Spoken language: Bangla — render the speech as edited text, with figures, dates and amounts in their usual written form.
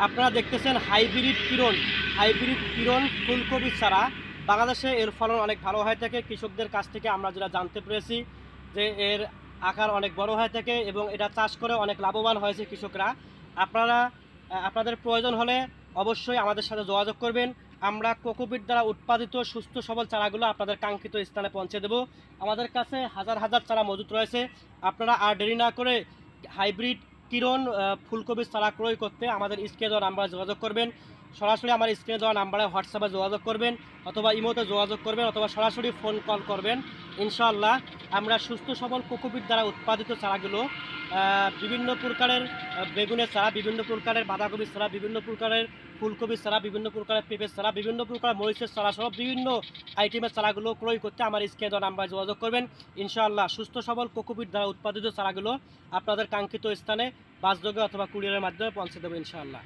আপনারা দেখতেছেন হাইব্রিড কিরণ ফুলকপির চারা। বাংলাদেশে এর ফলন অনেক ভালো হয়ে থাকে। কৃষকদের কাছ থেকে আমরা যেটা জানতে পেরেছি যে এর আকার অনেক বড় হয়ে থাকে এবং এটা চাষ করে অনেক লাভবান হয়েছে কৃষকরা। আপনারা আপনাদের প্রয়োজন হলে অবশ্যই আমাদের সাথে যোগাযোগ করবেন। আমরা কোকোপিট দ্বারা উৎপাদিত সুস্থ সবল চারাগুলো আপনাদের কাঙ্ক্ষিত স্থানে পৌঁছে দেব। আমাদের কাছে হাজার হাজার চারা মজুত রয়েছে। আপনারা আর দেরি না করে হাইব্রিড কিরণ ফুলকপির চারা ক্রয় করতে আমাদের স্ক্রিনে দেওয়া নাম্বারে যোগাযোগ করবেন। সরাসরি আমার স্ক্রিনে দেওয়া নাম্বারে হোয়াটসঅ্যাপে যোগাযোগ করবেন, অথবা ইমোতে যোগাযোগ করবেন, অথবা সরাসরি ফোন কল করবেন। ইনশাআল্লাহ আমরা সুস্থ সবল কোকোপিট দ্বারা উৎপাদিত চারাগুলো বিভিন্ন প্রকারের বেগুনের চারা, বিভিন্ন প্রকারের বাঁধাকপির চারা, বিভিন্ন প্রকারের ফুলকপির চারা, বিভিন্ন প্রকারের পেঁপের চারা, বিভিন্ন প্রকার মরিচের চারা সহ বিভিন্ন আইটেমের চারাগুলো ক্রয় করতে আমার স্ক্রিনে দেওয়া নাম্বারে যোগাযোগ করবেন। ইনশাআল্লাহ সুস্থ সবল কোকোপিট দ্বারা উৎপাদিত চারাগুলো আপনাদের কাঙ্ক্ষিত স্থানে বাসযোগে অথবা কুরিয়ারের মাধ্যমে পৌঁছে দেবো ইনশাআল্লাহ।